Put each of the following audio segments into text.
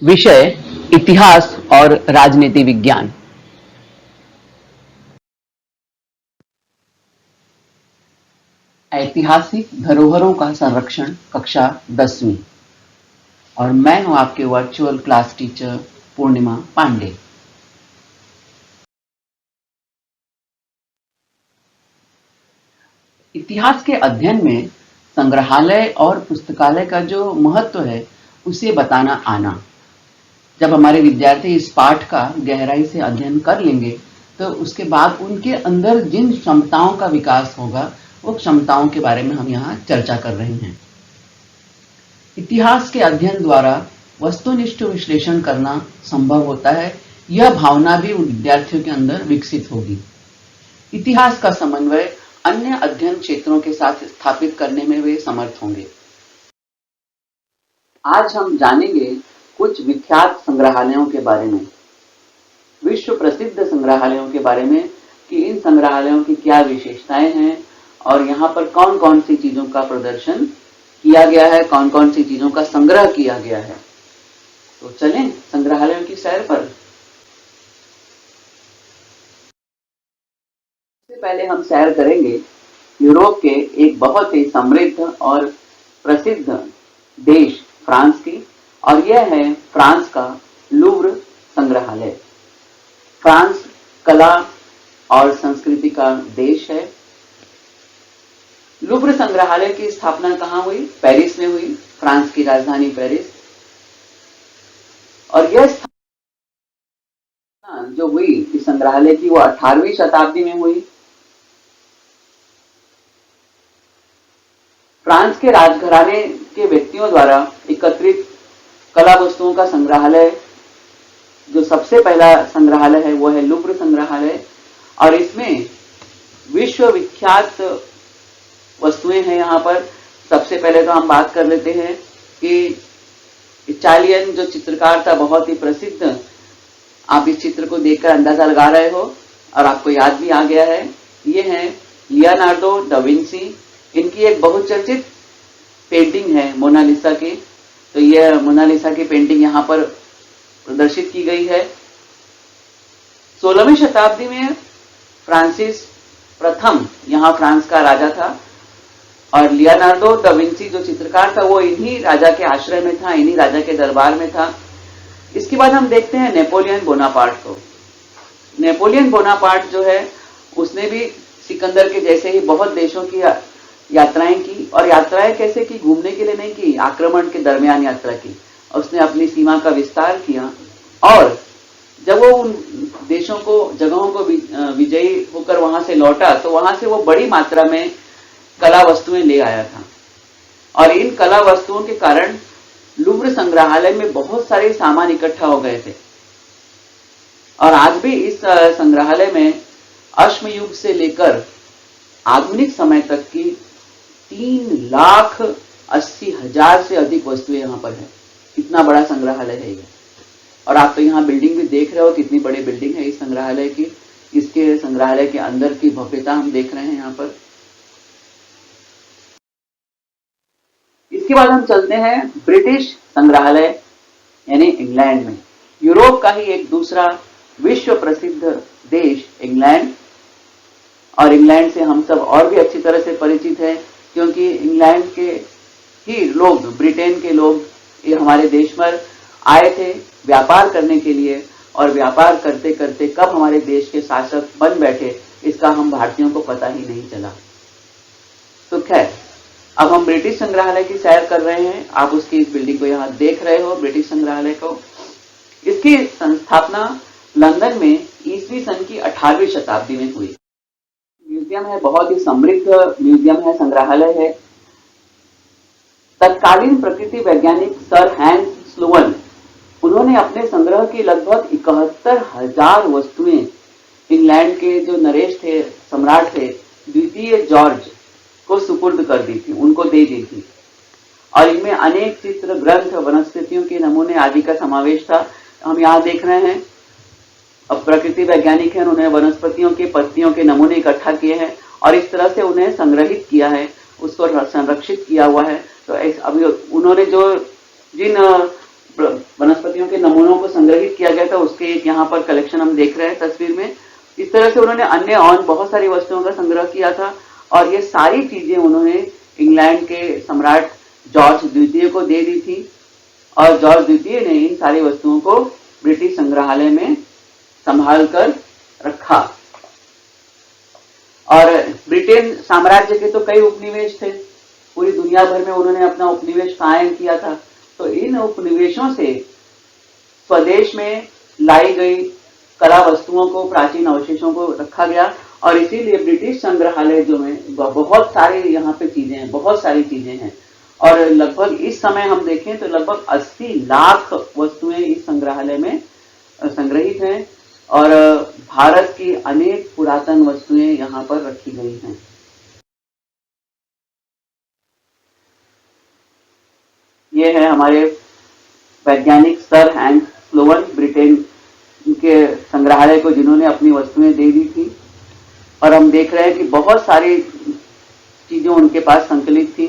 विषय इतिहास और राजनीति विज्ञान। ऐतिहासिक धरोहरों का संरक्षण, कक्षा 10वीं। और मैं हूं आपके वर्चुअल क्लास टीचर पूर्णिमा पांडे। इतिहास के अध्ययन में संग्रहालय और पुस्तकालय का जो महत्व है उसे बताना आना। जब हमारे विद्यार्थी इस पाठ का गहराई से अध्ययन कर लेंगे तो उसके बाद उनके अंदर जिन क्षमताओं का विकास होगा वो क्षमताओं के बारे में हम यहाँ चर्चा कर रहे हैं। इतिहास के अध्ययन द्वारा वस्तुनिष्ठ विश्लेषण करना संभव होता है। यह भावना भी उन विद्यार्थियों के अंदर विकसित होगी। इतिहास का समन्वय अन्य अध्ययन क्षेत्रों के साथ स्थापित करने में वे समर्थ होंगे। आज हम जानेंगे कुछ विख्यात संग्रहालयों के बारे में, विश्व प्रसिद्ध संग्रहालयों के बारे में कि इन संग्रहालयों की क्या विशेषताएं हैं और यहाँ पर कौन कौन सी चीजों का प्रदर्शन किया गया है, कौन कौन सी चीजों का संग्रह किया गया है। तो चलें संग्रहालयों की सैर पर। सबसे पहले हम सैर करेंगे यूरोप के एक बहुत ही समृद्ध और प्रसिद्ध देश फ्रांस की, और यह है फ्रांस का लूव्र संग्रहालय। फ्रांस कला और संस्कृति का देश है। लूव्र संग्रहालय की स्थापना कहाँ हुई? पेरिस में हुई, फ्रांस की राजधानी पेरिस। और यह स्थापना जो हुई इस संग्रहालय की वो 18वीं शताब्दी में हुई। फ्रांस के राजघराने के व्यक्तियों द्वारा एकत्रित कला वस्तुओं का संग्रहालय, जो सबसे पहला संग्रहालय है वो है लूव्र संग्रहालय। और इसमें विश्व विख्यात वस्तुएं हैं। यहाँ पर सबसे पहले तो हम बात कर लेते हैं कि इटालियन जो चित्रकार था, बहुत ही प्रसिद्ध, आप इस चित्र को देखकर अंदाजा लगा रहे हो और आपको याद भी आ गया है, ये है लियोनार्डो दा विंसी। इनकी एक बहुचर्चित पेंटिंग है मोनालिसा की। तो यह मोनालिसा की पेंटिंग यहाँ पर प्रदर्शित की गई है। 16वीं शताब्दी में फ्रांसिस प्रथम यहाँ फ्रांस का राजा था और लियोनार्डो दा विंसी जो चित्रकार था वो इन्हीं राजा के आश्रय में था, इन्हीं राजा के दरबार में था। इसके बाद हम देखते हैं नेपोलियन बोनापार्ट को। नेपोलियन बोनापार्ट जो है उसने भी सिकंदर के जैसे ही बहुत देशों की यात्राएं की, और यात्राएं कैसे की? घूमने के लिए नहीं की, आक्रमण के दरमियान यात्रा की। उसने अपनी सीमा का विस्तार किया और जब वो उन देशों को, जगहों को विजयी होकर वहां से लौटा तो वहां से वो बड़ी मात्रा में कला वस्तुएं ले आया था। और इन कला वस्तुओं के कारण लूव्र संग्रहालय में बहुत सारे सामान इकट्ठा हो गए थे। और आज भी इस संग्रहालय में अश्मयुग से लेकर आधुनिक समय तक की 3,80,000 से अधिक वस्तुएं यहाँ पर है। इतना बड़ा संग्रहालय है ये। और आप तो यहाँ बिल्डिंग भी देख रहे हो, कितनी बड़ी बिल्डिंग है इस संग्रहालय की। इसके संग्रहालय के अंदर की भव्यता हम देख रहे हैं यहाँ पर। इसके बाद हम चलते हैं ब्रिटिश संग्रहालय यानी इंग्लैंड में। यूरोप का ही एक दूसरा विश्व प्रसिद्ध देश इंग्लैंड, और इंग्लैंड से हम सब और भी अच्छी तरह से परिचित हैं क्योंकि इंग्लैंड के ही लोग, ब्रिटेन के लोग ये हमारे देश पर आए थे व्यापार करने के लिए, और व्यापार करते करते कब हमारे देश के शासक बन बैठे इसका हम भारतीयों को पता ही नहीं चला। तो खैर, अब हम ब्रिटिश संग्रहालय की सैर कर रहे हैं। आप उसकी इस बिल्डिंग को यहाँ देख रहे हो, ब्रिटिश संग्रहालय को। इसकी संस्थापना लंदन में ईस्वी सन की 18वीं शताब्दी में हुई। म्यूजियम है, बहुत ही समृद्ध म्यूजियम है, संग्रहालय है। तत्कालीन प्रकृति वैज्ञानिक सर हैंस स्लोवन, उन्होंने अपने संग्रह की लगभग 71,000 वस्तुएं इंग्लैंड के जो नरेश थे, सम्राट थे, द्वितीय जॉर्ज को सुपुर्द कर दी थी, उनको दे दी थी। और इनमें अनेक चित्र, ग्रंथ, वनस्पतियों के नमूने आदि का समावेश था। हम यहाँ देख रहे हैं, अब प्रकृति वैज्ञानिक हैं, उन्होंने वनस्पतियों के पत्तियों के नमूने इकट्ठा किए हैं और इस तरह से उन्हें संग्रहित किया है, उसको संरक्षित किया हुआ है। तो अभी उन्होंने जो जिन वनस्पतियों के नमूनों को संग्रहित किया गया था, उसके एक यहाँ पर कलेक्शन हम देख रहे हैं तस्वीर में। इस तरह से उन्होंने अन्य और बहुत सारी वस्तुओं का संग्रह किया था और ये सारी चीजें उन्होंने इंग्लैंड के सम्राट जॉर्ज द्वितीय को दे दी थी और जॉर्ज द्वितीय ने इन सारी वस्तुओं को ब्रिटिश संग्रहालय में संभाल कर रखा। और ब्रिटेन साम्राज्य के तो कई उपनिवेश थे, पूरी दुनिया भर में उन्होंने अपना उपनिवेश कायम किया था। तो इन उपनिवेशों से स्वदेश में लाई गई कला वस्तुओं को, प्राचीन अवशेषों को रखा गया और इसीलिए ब्रिटिश संग्रहालय जो में बहुत सारे यहाँ पे चीजें हैं, बहुत सारी चीजें हैं। और लगभग इस समय हम देखें तो लगभग 80 लाख वस्तुएं इस संग्रहालय में संग्रहित हैं और भारत की अनेक पुरातन वस्तुएं यहाँ पर रखी गई हैं। ये है हमारे वैज्ञानिक सर हैंस स्लोवन, ब्रिटेन के संग्रहालय को जिन्होंने अपनी वस्तुएं दे दी थी और हम देख रहे हैं कि बहुत सारी चीजें उनके पास संकलित थी।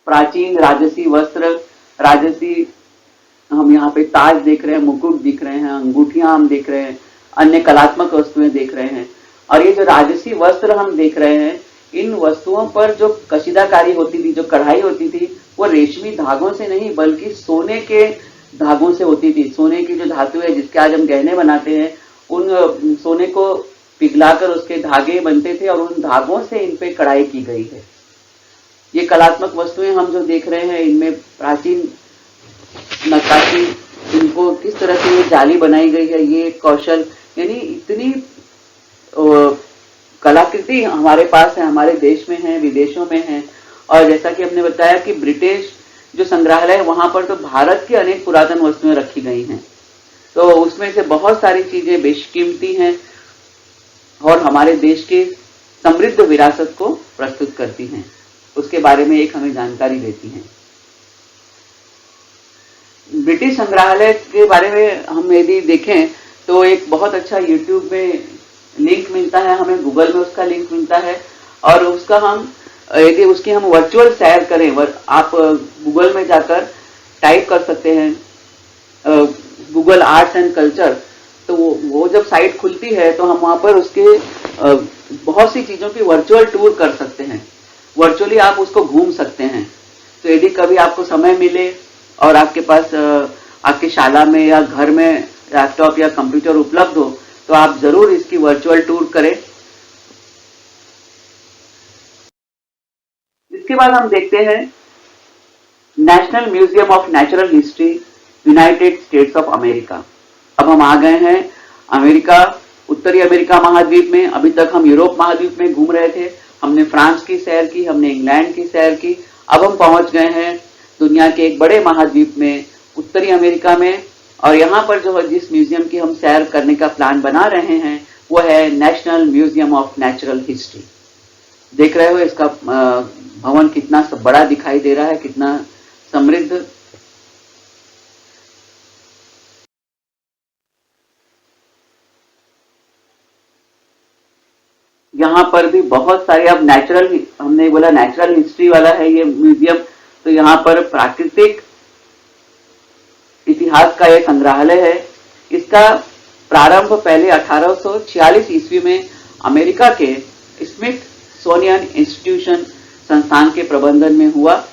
प्राचीन राजसी वस्त्र, राजसी हम यहाँ पे ताज देख रहे हैं, मुकुट दिख रहे हैं, अंगूठियां हम देख रहे हैं, अन्य कलात्मक वस्तुएं देख रहे हैं। और ये जो राजसी वस्त्र हम देख रहे हैं, इन वस्तुओं पर जो कशीदाकारी होती थी, जो कढ़ाई होती थी, वो रेशमी धागों से नहीं बल्कि सोने के धागों से होती थी। सोने की जो धातु है जिसके आज हम गहने बनाते हैं, उन सोने को पिघलाकर उसके धागे बनते थे और उन धागों से इन पे कढ़ाई की गई है। ये कलात्मक वस्तुएं हम जो देख रहे हैं, इनमें प्राचीन नक्काशी, इनको किस तरह से ये जाली बनाई गई है, ये कौशल, यानी इतनी कलाकृति हमारे पास है, हमारे देश में है, विदेशों में है। और जैसा कि हमने बताया कि ब्रिटिश जो संग्रहालय है वहां पर तो भारत की अनेक पुरातन वस्तुएं रखी गई हैं, तो उसमें से बहुत सारी चीजें बेशकीमती हैं और हमारे देश की समृद्ध विरासत को प्रस्तुत करती हैं, उसके बारे में एक हमें जानकारी देती हैं। ब्रिटिश संग्रहालय के बारे में हम यदि देखें तो एक बहुत अच्छा यूट्यूब में लिंक मिलता है, हमें गूगल में उसका लिंक मिलता है और उसका हम यदि उसकी हम वर्चुअल सैर करें, आप गूगल में जाकर टाइप कर सकते हैं गूगल आर्ट्स एंड कल्चर, तो वो जब साइट खुलती है तो हम वहां पर उसके बहुत सी चीजों की वर्चुअल टूर कर सकते हैं, वर्चुअली आप उसको घूम सकते हैं। तो यदि कभी आपको समय मिले और आपके पास आपकी शाला में या घर में लैपटॉप या कंप्यूटर उपलब्ध हो तो आप जरूर इसकी वर्चुअल टूर करें। इसके बाद हम देखते हैं national museum of natural history, United states of America. अब हम आ गए हैं अमेरिका, उत्तरी अमेरिका महाद्वीप में। अभी तक हम यूरोप महाद्वीप में घूम रहे थे, हमने फ्रांस की सैर की, हमने इंग्लैंड की सैर की। अब हम पहुंच गए हैं दुनिया के एक बड़े महाद्वीप में, उत्तरी अमेरिका में। और यहाँ पर जो जिस म्यूजियम की हम सैर करने का प्लान बना रहे हैं वो है national museum of natural history. देख रहे हो इसका भवन कितना बड़ा दिखाई दे रहा है, कितना समृद्ध। यहाँ पर भी बहुत सारे, अब नेचुरल, हमने बोला नेचुरल हिस्ट्री वाला है ये म्यूजियम, तो यहाँ पर प्राकृतिक इतिहास का एक संग्रहालय है। इसका प्रारंभ पहले 1846 ईस्वी में अमेरिका के स्मिथसोनियन इंस्टीट्यूशन संस्थान के प्रबंधन में हुआ।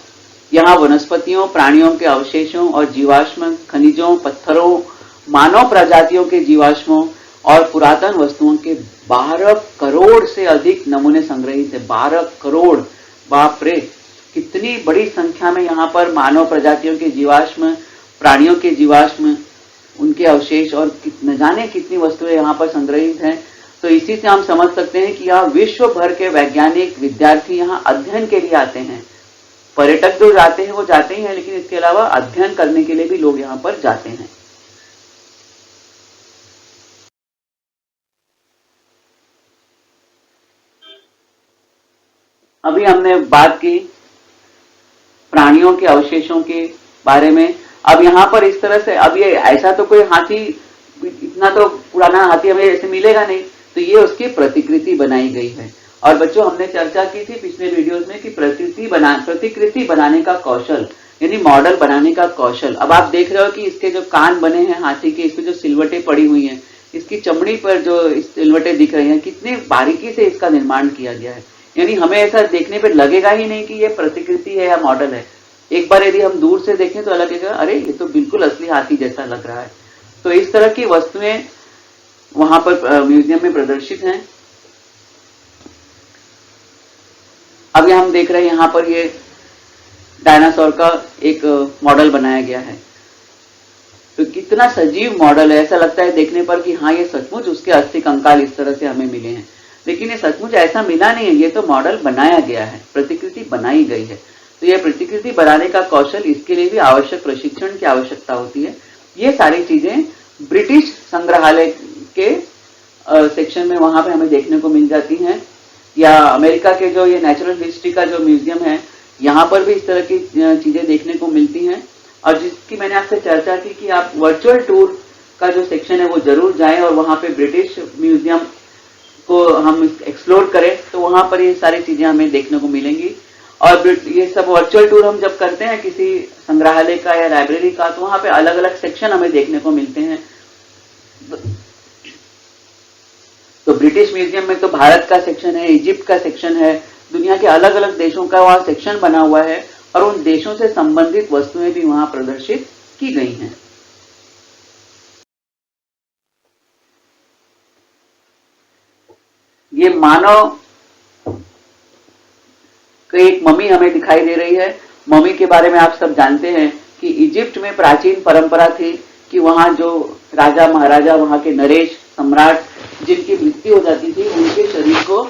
यहाँ वनस्पतियों, प्राणियों के अवशेषों और जीवाश्म, खनिजों, पत्थरों, मानव प्रजातियों के जीवाश्मों और पुरातन वस्तुओं के 12 करोड़ से अधिक नमूने संग्रहित है। 12 करोड़, बाप रे, कितनी बड़ी संख्या में यहाँ पर मानव प्रजातियों के जीवाश्म, प्राणियों के जीवाश्म, उनके अवशेष और न जाने कितनी वस्तुएं यहाँ पर संग्रहित हैं। तो इसी से हम समझ सकते हैं कि यहाँ विश्व भर के वैज्ञानिक, विद्यार्थी यहाँ अध्ययन के लिए आते हैं। पर्यटक जो जाते हैं वो जाते ही हैं, लेकिन इसके अलावा अध्ययन करने के लिए भी लोग यहाँ पर जाते हैं। अभी हमने बात की प्राणियों के अवशेषों के बारे में। अब यहाँ पर इस तरह से, अब ये ऐसा तो कोई हाथी, इतना तो पुराना हाथी हमें ऐसे मिलेगा नहीं, तो ये उसकी प्रतिकृति बनाई गई है और बच्चों हमने चर्चा की थी पिछले वीडियोस में कि प्रतिकृति बनाने का कौशल यानी मॉडल बनाने का कौशल। अब आप देख रहे हो कि इसके जो कान बने हैं हाथी के, इस पे जो सिलवटें पड़ी हुई हैं, इसकी चमड़ी पर जो सिलवटें दिख रही हैं, कितने बारीकी से इसका निर्माण किया गया है। यानी हमें ऐसा देखने पे लगेगा ही नहीं कि ये प्रतिकृति है या मॉडल है। एक बार यदि हम दूर से देखें तो लगेगा अरे ये तो बिल्कुल असली हाथी जैसा लग रहा है। तो इस तरह की वस्तुएं वहां पर म्यूजियम में प्रदर्शित हैं। अब हम देख रहे हैं यहाँ पर ये डायनासोर का एक मॉडल बनाया गया है। तो कितना सजीव मॉडल है, ऐसा लगता है देखने पर कि हाँ ये सचमुच उसके अस्थि कंकाल इस तरह से हमें मिले हैं। लेकिन ये सचमुच ऐसा मिला नहीं है, ये तो मॉडल बनाया गया है, प्रतिकृति बनाई गई है। तो ये प्रतिकृति बनाने का कौशल, इसके लिए भी आवश्यक प्रशिक्षण की आवश्यकता होती है। ये सारी चीजें ब्रिटिश संग्रहालय के सेक्शन में वहां पे हमें देखने को मिल जाती हैं, या अमेरिका के जो ये नेचुरल हिस्ट्री का जो म्यूजियम है यहाँ पर भी इस तरह की चीजें देखने को मिलती हैं। और जिसकी मैंने आपसे चर्चा की कि आप वर्चुअल टूर का जो सेक्शन है वो जरूर जाएं और वहां पे ब्रिटिश म्यूजियम को हम एक्सप्लोर करें, तो वहां पर ये सारी चीजें हमें देखने को मिलेंगी। और ये सब वर्चुअल टूर हम जब करते हैं किसी संग्रहालय का या लाइब्रेरी का, तो वहां पे अलग अलग सेक्शन हमें देखने को मिलते हैं। तो ब्रिटिश म्यूजियम में तो भारत का सेक्शन है, इजिप्ट का सेक्शन है, दुनिया के अलग अलग देशों का वहां सेक्शन बना हुआ है और उन देशों से संबंधित वस्तुएं भी वहां प्रदर्शित की गई हैं। ये मानव की एक मम्मी हमें दिखाई दे रही है। मम्मी के बारे में आप सब जानते हैं कि इजिप्ट में प्राचीन परंपरा थी कि वहां जो राजा महाराजा, वहां के नरेश सम्राट जिनकी मृत्यु हो जाती थी, उनके शरीर को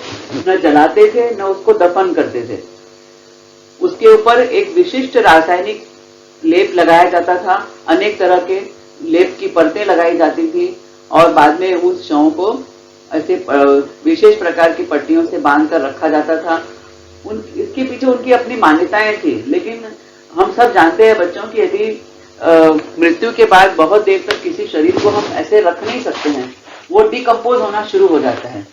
न जलाते थे न उसको दफन करते थे। उसके ऊपर एक विशिष्ट रासायनिक लेप लगाया जाता था, अनेक तरह के लेप की परतें लगाई जाती थी और बाद में उस शव को ऐसे विशेष प्रकार की पट्टियों से बांध कर रखा जाता था। इसके पीछे उनकी अपनी मान्यताएं थी। लेकिन हम सब जानते हैं बच्चों कि यदि मृत्यु के बाद बहुत देर तक किसी शरीर को हम ऐसे रख नहीं सकते हैं, वो डिकम्पोज होना शुरू हो जाता है।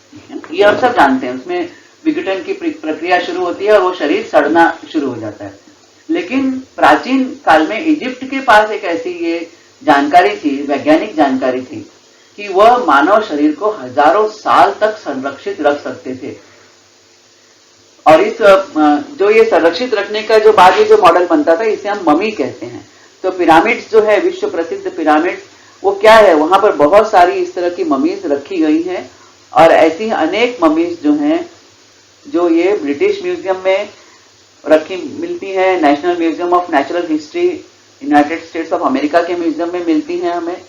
ये हम सब जानते हैं, उसमें विघटन की प्रक्रिया शुरू होती है और वो शरीर सड़ना शुरू हो जाता है। लेकिन प्राचीन काल में इजिप्ट के पास एक ऐसी ये जानकारी थी, वैज्ञानिक जानकारी थी, कि वह मानव शरीर को हजारों साल तक संरक्षित रख सकते थे। और इस जो ये संरक्षित रखने का जो बाद में जो मॉडल बनता था, इसे हम ममी कहते हैं। तो पिरामिड्स जो है, विश्व प्रसिद्ध पिरामिड, वो क्या है, वहां पर बहुत सारी इस तरह की ममीज रखी गई हैं। और ऐसी अनेक ममीज जो हैं, जो ये ब्रिटिश म्यूजियम में रखी मिलती है, national museum of natural history United states of America के म्यूजियम में मिलती हैं हमें।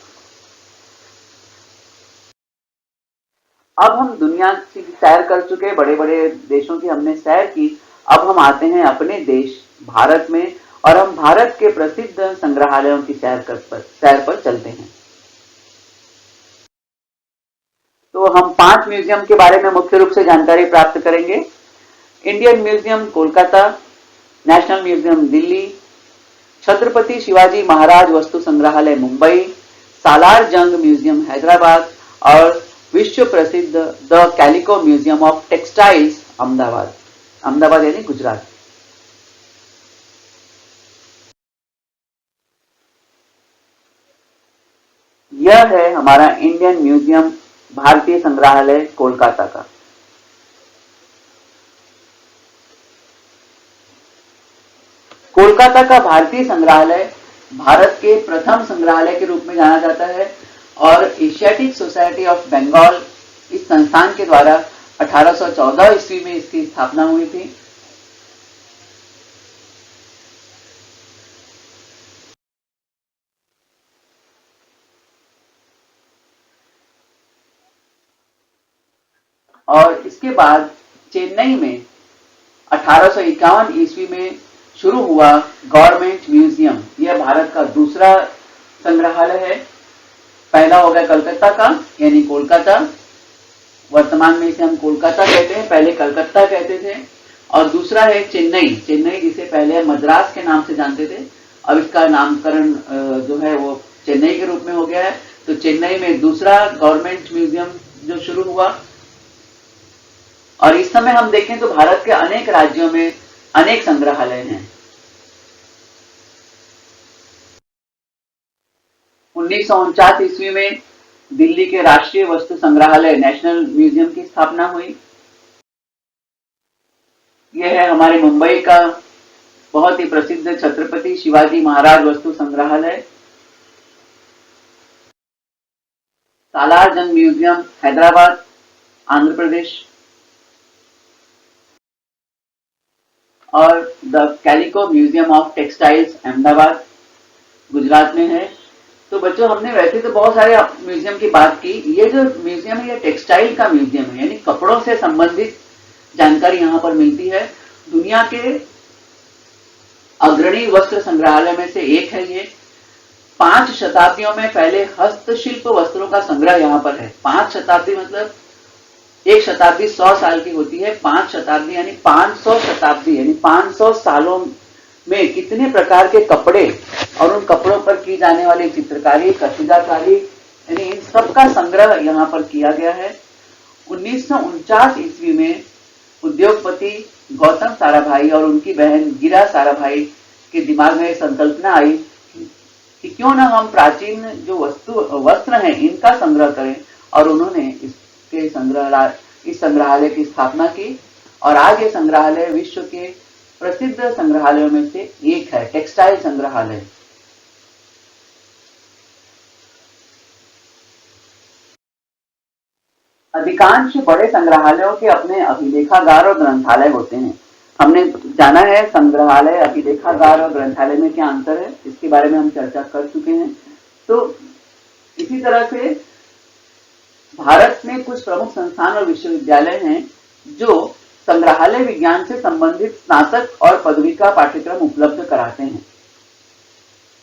अब हम दुनिया की सैर कर चुके, बड़े बड़े देशों की हमने सैर की। अब हम आते हैं अपने देश भारत में और हम भारत के प्रसिद्ध संग्रहालयों की सैर पर चलते हैं। तो हम 5 म्यूजियम के बारे में मुख्य रूप से जानकारी प्राप्त करेंगे। Indian museum Kolkata, national museum Delhi, Chhatrapati Shivaji Maharaj Vastu Sangrahalaya Mumbai, सालार जंग म्यूजियम हैदराबाद और विश्व प्रसिद्ध the calico museum of textiles Ahmedabad. Ahmedabad यानी गुजरात। यह है हमारा इंडियन म्यूजियम, भारतीय संग्रहालय कोलकाता का। कोलकाता का भारतीय संग्रहालय भारत के प्रथम संग्रहालय के रूप में जाना जाता है और एशियाटिक सोसाइटी ऑफ बंगाल, इस संस्थान के द्वारा 1814 ईस्वी में इसकी स्थापना हुई थी। और इसके बाद चेन्नई में 1851 ईस्वी में शुरू हुआ गवर्नमेंट म्यूजियम। यह भारत का दूसरा संग्रहालय है। पहला हो गया कलकत्ता का, यानी कोलकाता, वर्तमान में इसे हम कोलकाता कहते हैं, पहले कलकत्ता कहते थे। और दूसरा है चेन्नई, चेन्नई जिसे पहले मद्रास के नाम से जानते थे, अब इसका नामकरण जो है वो चेन्नई के रूप में हो गया है। तो चेन्नई में दूसरा गवर्नमेंट म्यूजियम जो शुरू हुआ। और इस समय हम देखें तो भारत के अनेक राज्यों में अनेक संग्रहालय हैं। 1949 ईस्वी में दिल्ली के राष्ट्रीय वस्तु संग्रहालय नेशनल म्यूजियम की स्थापना हुई। यह है हमारे मुंबई का बहुत ही प्रसिद्ध छत्रपति शिवाजी महाराज वस्तु संग्रहालय। सालार जंग म्यूजियम हैदराबाद आंध्र प्रदेश और the calico museum of textiles Ahmedabad Gujarat में है। तो बच्चों, हमने वैसे तो बहुत सारे म्यूजियम की बात की। ये जो म्यूजियम है ये टेक्सटाइल का म्यूजियम है, यानी कपड़ों से संबंधित जानकारी यहाँ पर मिलती है। दुनिया के अग्रणी वस्त्र संग्रहालय में से एक है ये। 5 शताब्दियों में फैले हस्तशिल्प वस्त्रों का संग्रह यहाँ पर है। 5 शताब्दी मतलब एक शताब्दी 100 साल की होती है, 5 शताब्दी यानी 500 शताब्दी, यानी 500 सालों में कितने प्रकार के कपड़े और उन कपड़ों पर की जाने वाली चित्रकारी, कशीदाकारी, यानी इन सब का संग्रह यहाँ पर किया गया है। 1949 ईस्वी में उद्योगपति गौतम साराभाई और उनकी बहन गिरा साराभाई के दिमाग में संकल्पना आई कि क्यों ना हम प्राचीन जो वस्त्र हैं इनका संग्रह करें, और उन्होंने इस संग्रहालय की स्थापना की। और आज ये संग्रहालय विश्व के प्रसिद्ध संग्रहालयों में से एक है, टेक्सटाइल संग्रहालय। अधिकांश बड़े संग्रहालयों के अपने अभिलेखागार और ग्रंथालय होते हैं। हमने जाना है संग्रहालय, अभिलेखागार और ग्रंथालय में क्या अंतर है, इसके बारे में हम चर्चा कर चुके हैं। तो इसी तरह से भारत में कुछ प्रमुख संस्थान और विश्वविद्यालय हैं जो संग्रहालय विज्ञान से संबंधित स्नातक और पदवी का पाठ्यक्रम उपलब्ध कराते हैं।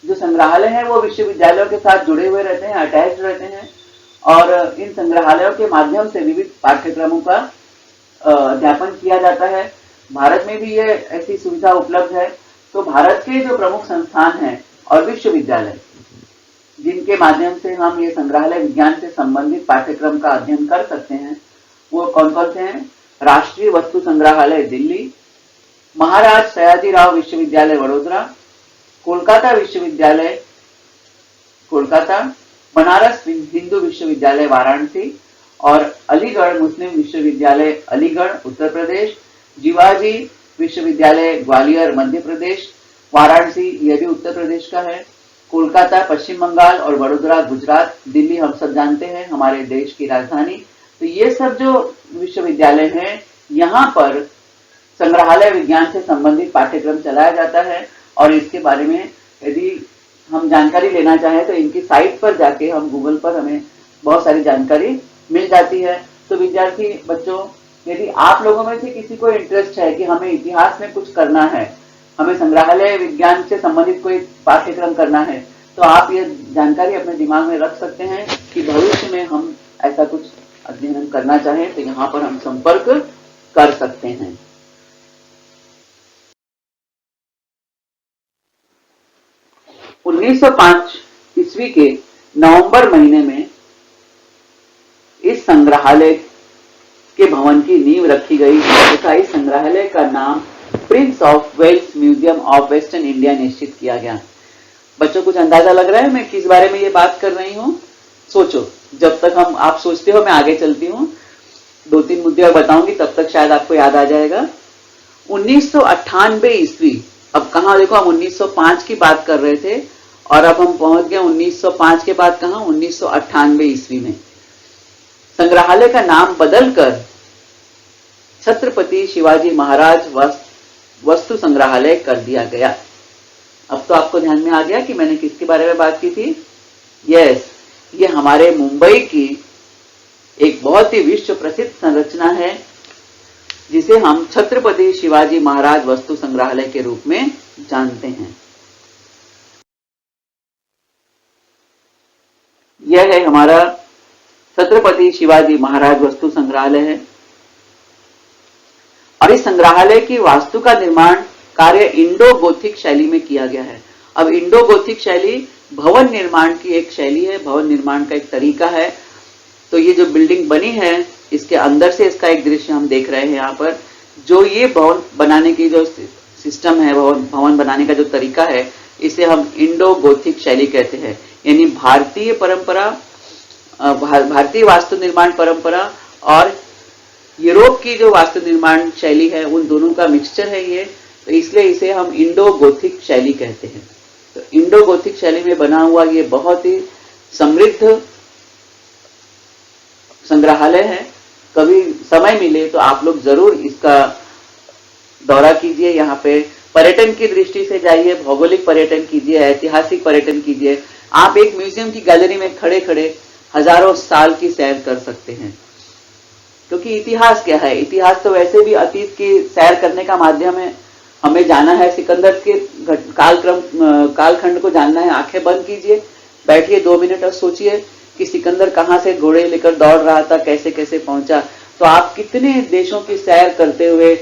जो संग्रहालय है वो विश्वविद्यालयों के साथ जुड़े हुए रहते हैं, अटैच रहते हैं, और इन संग्रहालयों के माध्यम से विविध पाठ्यक्रमों का अध्यापन किया जाता है। भारत में भी ये ऐसी सुविधा उपलब्ध है। तो भारत के जो प्रमुख संस्थान हैं और विश्वविद्यालय जिनके माध्यम से हम ये संग्रहालय विज्ञान से संबंधित पाठ्यक्रम का अध्ययन कर सकते हैं, वो कौन कौन से हैं? राष्ट्रीय वस्तु संग्रहालय दिल्ली, महाराज सयाजीराव विश्वविद्यालय वडोदरा, कोलकाता विश्वविद्यालय कोलकाता, बनारस हिंदू विश्वविद्यालय वाराणसी और अलीगढ़ मुस्लिम विश्वविद्यालय अलीगढ़ उत्तर प्रदेश, जीवाजी विश्वविद्यालय ग्वालियर मध्य प्रदेश, वाराणसी यह भी उत्तर प्रदेश का है, कोलकाता पश्चिम बंगाल और वडोदरा गुजरात, दिल्ली हम सब जानते हैं हमारे देश की राजधानी। तो ये सब जो विश्वविद्यालय हैं यहाँ पर संग्रहालय विज्ञान से संबंधित पाठ्यक्रम चलाया जाता है। और इसके बारे में यदि हम जानकारी लेना चाहें तो इनकी साइट पर जाके हम गूगल पर हमें बहुत सारी जानकारी मिल जाती है। तो विद्यार्थी बच्चों, यदि आप लोगों में से किसी को इंटरेस्ट है कि हमें इतिहास में कुछ करना है, हमें संग्रहालय विज्ञान से संबंधित कोई पाठ्यक्रम करना है, तो आप ये जानकारी अपने दिमाग में रख सकते हैं कि भविष्य में हम ऐसा कुछ अध्ययन करना चाहें तो यहाँ पर हम संपर्क कर सकते हैं। उन्नीस 1905 ईस्वी के नवंबर महीने में इस संग्रहालय के भवन की नींव रखी गई तथा इस संग्रहालय का नाम Prince of Wales Museum of Western India निश्चित किया गया। बच्चों, कुछ अंदाजा लग रहा है मैं किस बारे में ये बात कर रही हूँ? सोचो, जब तक आप सोचते हो मैं आगे चलती हूँ, 2-3 मुद्दे और बताऊंगी, तब तक शायद आपको याद आ जाएगा। 1998 ईस्वी, अब कहाँ देखो, हम 1905 की बात कर रहे थे और अब हम पहुंच गए 1905 के बाद कहाँ, 1998 ईस्वी में संग्रहालय का नाम बदलकर छत्रपति शिवाजी महाराज वस्तु संग्रहालय कर दिया गया। अब तो आपको ध्यान में आ गया कि मैंने किसके बारे में बात की थी। यस, ये हमारे मुंबई की एक बहुत ही विश्व प्रसिद्ध संरचना है जिसे हम छत्रपति शिवाजी महाराज वस्तु संग्रहालय के रूप में जानते हैं। यह है हमारा छत्रपति शिवाजी महाराज वस्तु संग्रहालय है और इस संग्रहालय की वास्तु का निर्माण कार्य इंडो गोथिक शैली में किया गया है। अब इंडो गोथिक शैली भवन निर्माण की एक शैली है, भवन निर्माण का एक तरीका है। तो ये जो बिल्डिंग बनी है इसके अंदर से इसका एक दृश्य हम देख रहे हैं यहाँ पर। जो ये भवन बनाने की जो सिस्टम है, भवन बनाने का जो तरीका है, इसे हम इंडो गोथिक शैली कहते हैं। यानी भारतीय परंपरा, भारतीय वास्तु निर्माण परंपरा और यूरोप की जो वास्तु निर्माण शैली है, उन दोनों का मिक्सचर है ये, तो इसलिए इसे हम इंडो गोथिक शैली कहते हैं। तो इंडो गोथिक शैली में बना हुआ ये बहुत ही समृद्ध संग्रहालय है। कभी समय मिले तो आप लोग जरूर इसका दौरा कीजिए। यहाँ पे पर्यटन की दृष्टि से जाइए, भौगोलिक पर्यटन कीजिए, ऐतिहासिक पर्यटन कीजिए। आप एक म्यूजियम की गैलरी में खड़े खड़े हजारों साल की सैर कर सकते हैं। क्योंकि इतिहास क्या है, इतिहास तो वैसे भी अतीत की सैर करने का माध्यम है। हमें जाना है सिकंदर के कालखंड को जानना है। आंखें बंद कीजिए, बैठिए 2 मिनट और सोचिए कि सिकंदर कहां से घोड़े लेकर दौड़ रहा था, कैसे कैसे पहुंचा। तो आप कितने देशों की सैर करते हुए,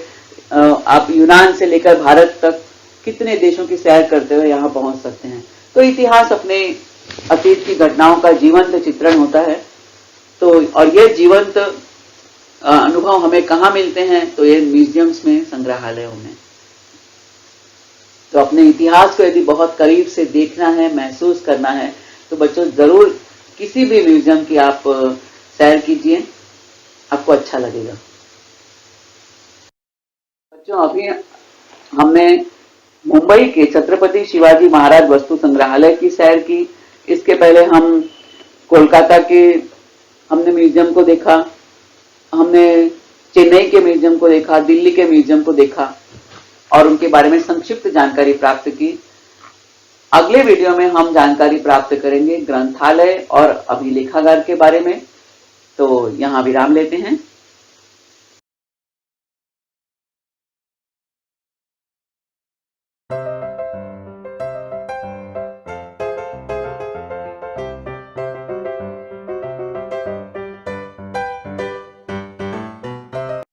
आप यूनान से लेकर भारत तक कितने देशों की सैर करते हुए यहाँ पहुंच सकते हैं। तो इतिहास अपने अतीत की घटनाओं का जीवंत चित्रण होता है। तो और ये जीवंत अनुभव हमें कहाँ मिलते हैं, तो ये म्यूजियम्स में, संग्रहालयों में। तो अपने इतिहास को यदि बहुत करीब से देखना है, महसूस करना है, तो बच्चों जरूर किसी भी म्यूजियम की आप सैर कीजिए, आपको अच्छा लगेगा। बच्चों अभी हमने मुंबई के छत्रपति शिवाजी महाराज वस्तु संग्रहालय की सैर की। इसके पहले हम कोलकाता के हमने म्यूजियम को देखा, हमने चेन्नई के म्यूजियम को देखा, दिल्ली के म्यूजियम को देखा और उनके बारे में संक्षिप्त जानकारी प्राप्त की। अगले वीडियो में हम जानकारी प्राप्त करेंगे ग्रंथालय और अभिलेखागार के बारे में। तो यहाँ विराम लेते हैं।